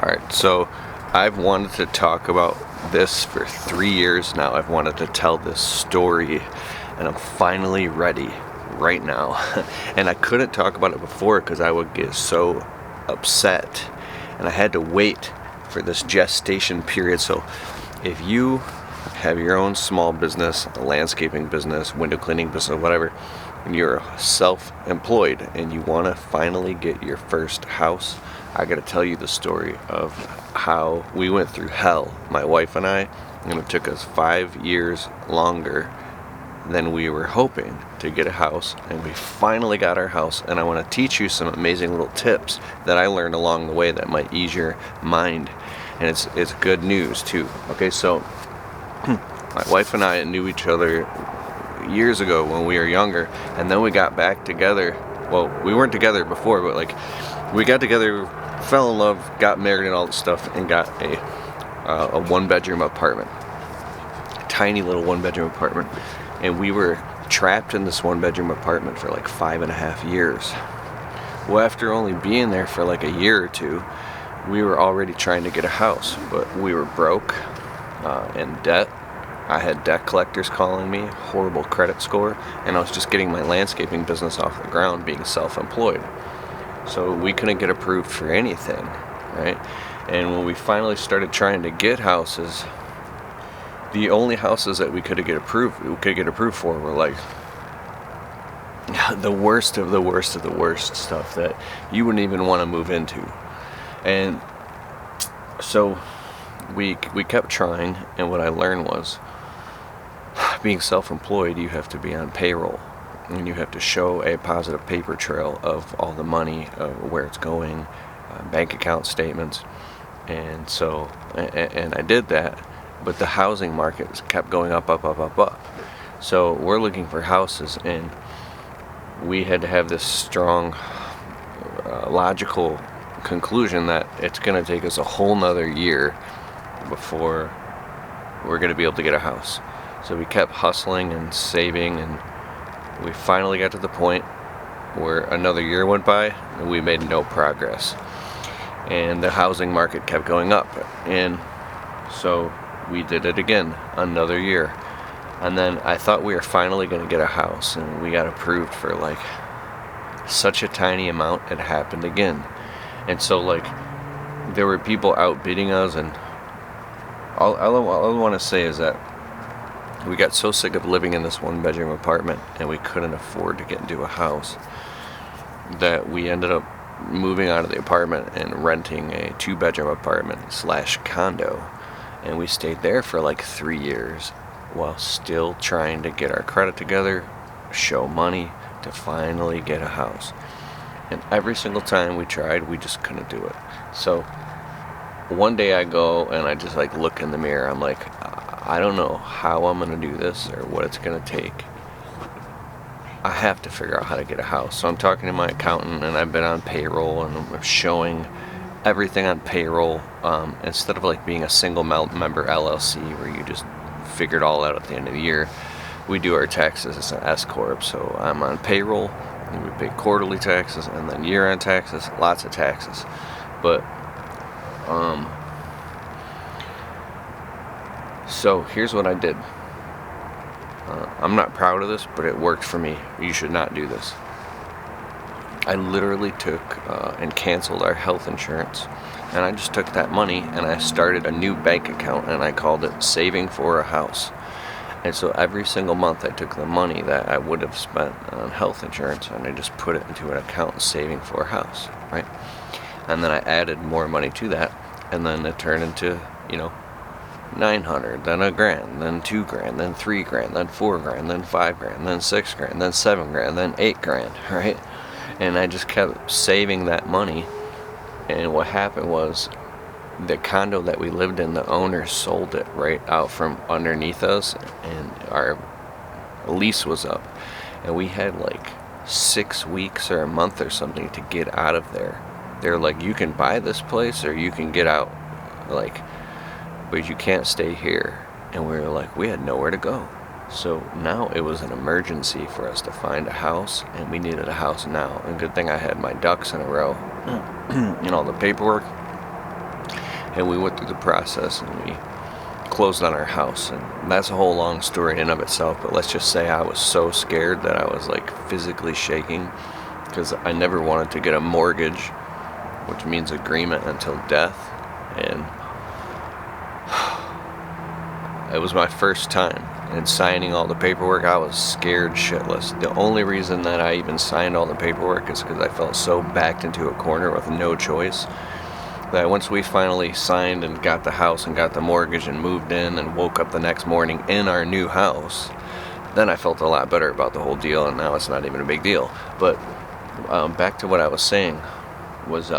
Alright, so I've wanted to talk about this for 3 years now. I've wanted to tell this story, and I'm finally ready right now. And I couldn't talk about it before because I would get so upset, and I had to wait for this gestation period. So if you have your own small business, a landscaping business, window cleaning business, whatever, and you're self-employed and you want to finally get your first house, I got to tell you the story of how we went through hell, my wife and I, and it took us 5 years longer than we were hoping to get a house, and we finally got our house. And I want to teach you some amazing little tips that I learned along the way that might ease your mind, and it's good news too. Okay, so my wife and I knew each other years ago when we were younger, and then we got back together. Well, we weren't together before, but like we got together, fell in love, got married and all this stuff, and got a one-bedroom apartment, a tiny little one-bedroom apartment. And we were trapped in this one-bedroom apartment for like 5.5 years. Well, after only being there for like a year or two, we were already trying to get a house, but we were broke, in debt. I had debt collectors calling me, horrible credit score, and I was just getting my landscaping business off the ground, being self-employed. So we couldn't get approved for anything, right? And when we finally started trying to get houses, the only houses that we could get approved for were like the worst of the worst of the worst stuff that you wouldn't even want to move into. And so we kept trying, and what I learned was, being self-employed, you have to be on payroll, and you have to show a positive paper trail of all the money, where it's going, bank account statements. And so, and I did that, but the housing market kept going up. So we're looking for houses, and we had to have this strong, logical conclusion that it's going to take us a whole nother year before we're going to be able to get a house. So we kept hustling and saving, and we finally got to the point where another year went by and we made no progress, and the housing market kept going up. And so we did it again, another year. And then I thought we were finally going to get a house, and we got approved for like such a tiny amount. It happened again. And so like there were people outbidding us, and all I want to say is that we got so sick of living in this one-bedroom apartment, and we couldn't afford to get into a house, that we ended up moving out of the apartment and renting a 2-bedroom apartment / condo. And we stayed there for like 3 years while still trying to get our credit together, show money to finally get a house. And every single time we tried, we just couldn't do it. So one day I go and I just like look in the mirror. I'm like, I don't know how I'm going to do this or what it's going to take. I have to figure out how to get a house. So I'm talking to my accountant, and I've been on payroll, and I'm showing everything on payroll, instead of like being a single member LLC where you just figure it all out at the end of the year. We do our taxes as an S corp, so I'm on payroll, and we pay quarterly taxes and then year-end taxes, lots of taxes. But so here's what I did. I'm not proud of this, but it worked for me. You should not do this. I literally took and canceled our health insurance, and I just took that money and I started a new bank account, and I called it Saving for a House. And so every single month I took the money that I would have spent on health insurance, and I just put it into an account, Saving for a House, right? And then I added more money to that, and then it turned into, $900, then $1,000, then $2,000, then $3,000, then $4,000, then $5,000, then $6,000, then $7,000, then $8,000, right? And I just kept saving that money. And what happened was, the condo that we lived in, the owner sold it right out from underneath us, and our lease was up, and we had like 6 weeks or a month or something to get out of there. They're like, you can buy this place or you can get out, like, but you can't stay here. And we were like, we had nowhere to go. So now it was an emergency for us to find a house, and we needed a house now. And good thing I had my ducks in a row and all the paperwork. and we went through the process, and we closed on our house. And that's a whole long story in and of itself, but let's just say I was so scared that I was like physically shaking, because I never wanted to get a mortgage, which means agreement until death. And it was my first time, and signing all the paperwork, I was scared shitless. The only reason that I even signed all the paperwork is because I felt so backed into a corner with no choice, that once we finally signed and got the house and got the mortgage and moved in and woke up the next morning in our new house, then I felt a lot better about the whole deal, and now it's not even a big deal. But back to what I was saying was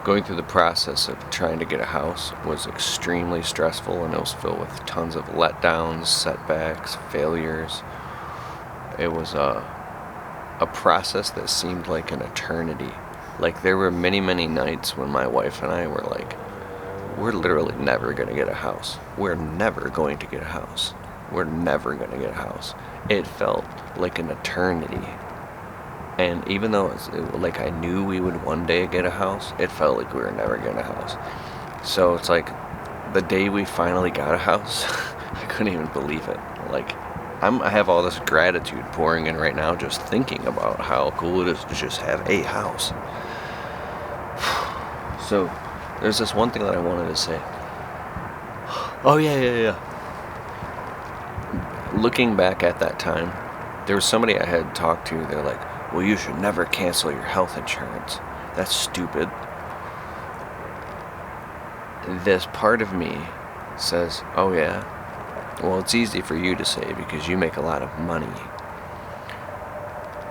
going through the process of trying to get a house was extremely stressful, and it was filled with tons of letdowns, setbacks, failures. It was a process that seemed like an eternity. Like, there were many, many nights when my wife and I were like, we're literally never going to get a house. We're never going to get a house. We're never going to get a house. It felt like an eternity. And even though like I knew we would one day get a house, it felt like we were never getting a house. So it's like the day we finally got a house, I couldn't even believe it. Like, I have all this gratitude pouring in right now just thinking about how cool it is to just have a house. So there's this one thing that I wanted to say. Oh yeah. Looking back at that time, there was somebody I had talked to. They're like, well, you should never cancel your health insurance. That's stupid. This part of me says, oh yeah, well, it's easy for you to say because you make a lot of money.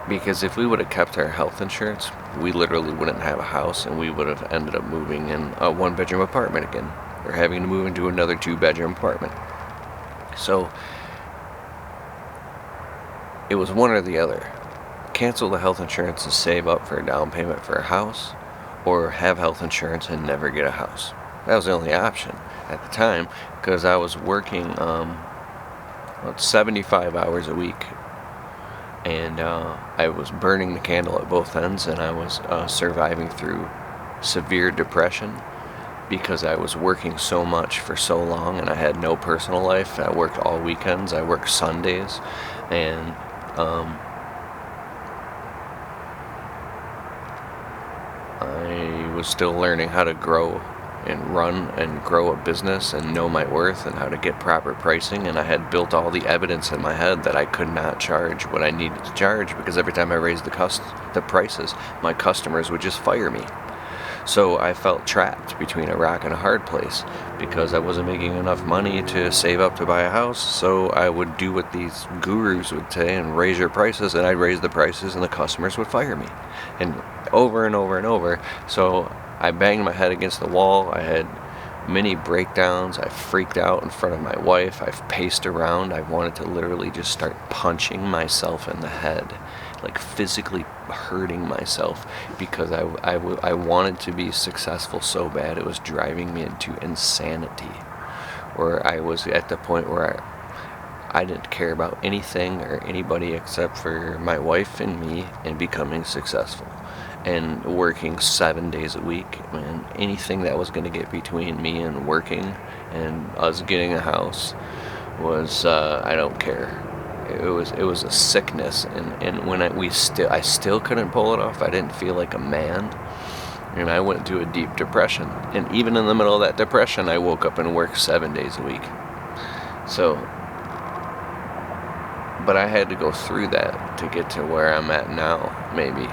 Because if we would have kept our health insurance, we literally wouldn't have a house, and we would have ended up moving in a one-bedroom apartment again, or having to move into another two-bedroom apartment. So it was one or the other. Cancel the health insurance and save up for a down payment for a house, or have health insurance and never get a house. That was the only option at the time, because I was working 75 hours a week, and I was burning the candle at both ends, and I was surviving through severe depression because I was working so much for so long, and I had no personal life. I worked all weekends, I worked Sundays, and I was still learning how to grow and run and grow a business and know my worth and how to get proper pricing, and I had built all the evidence in my head that I could not charge what I needed to charge, because every time I raised the prices, my customers would just fire me. So I felt trapped between a rock and a hard place, because I wasn't making enough money to save up to buy a house. So I would do what these gurus would say and raise your prices, and I'd raise the prices and the customers would fire me, and over and over and over. So I banged my head against the wall. I had many breakdowns. I freaked out in front of my wife. I've paced around. I wanted to literally just start punching myself in the head, like physically hurting myself, because I wanted to be successful so bad. It was driving me into insanity, where I was at the point where I didn't care about anything or anybody except for my wife and me and becoming successful. And working 7 days a week, and anything that was going to get between me and working and us getting a house was I don't care. It was a sickness, and when I still couldn't pull it off. I didn't feel like a man, and I went into a deep depression. And even in the middle of that depression, I woke up and worked 7 days a week. So, but I had to go through that to get to where I'm at now, maybe,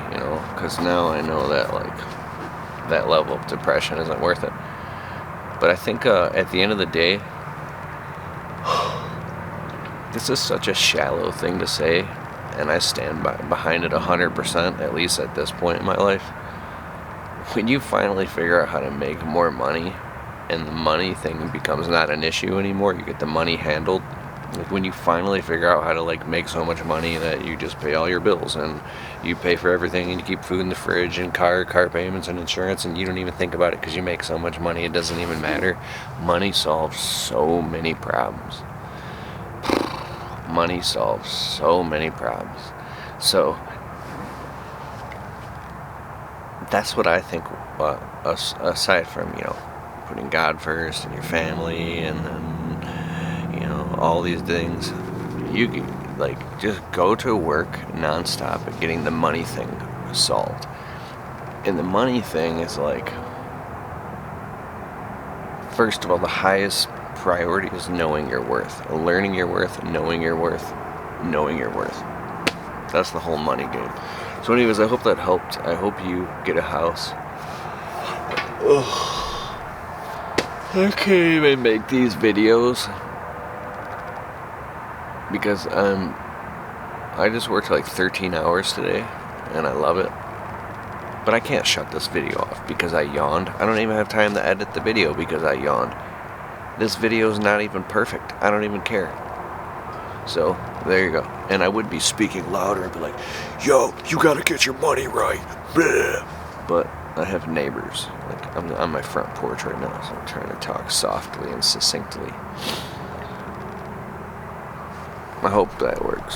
because now I know that, like, that level of depression isn't worth it. But I think at the end of the day, this is such a shallow thing to say, and I stand behind it 100%, at least at this point in my life. When you finally figure out how to make more money, and the money thing becomes not an issue anymore, you get the money handled. Like, when you finally figure out how to, like, make so much money that you just pay all your bills, and you pay for everything, and you keep food in the fridge, and car payments and insurance, and you don't even think about it because you make so much money, it doesn't even matter. Money solves so many problems. Money solves so many problems. So that's what I think, aside from, putting God first and your family and then, all these things, you can, like, just go to work nonstop at getting the money thing solved. And the money thing is like, first of all, the highest priority is knowing your worth, learning your worth, knowing your worth, knowing your worth. That's the whole money game. So anyways, I hope that helped. I hope you get a house. Ugh. I can't even make these videos because I just worked like 13 hours today and I love it. But I can't shut this video off because I yawned. I don't even have time to edit the video because I yawned. This video is not even perfect. I don't even care. So, there you go. And I would be speaking louder and be like, yo, you gotta get your money right. Bleh. But I have neighbors. Like, I'm on my front porch right now, so I'm trying to talk softly and succinctly. I hope that works.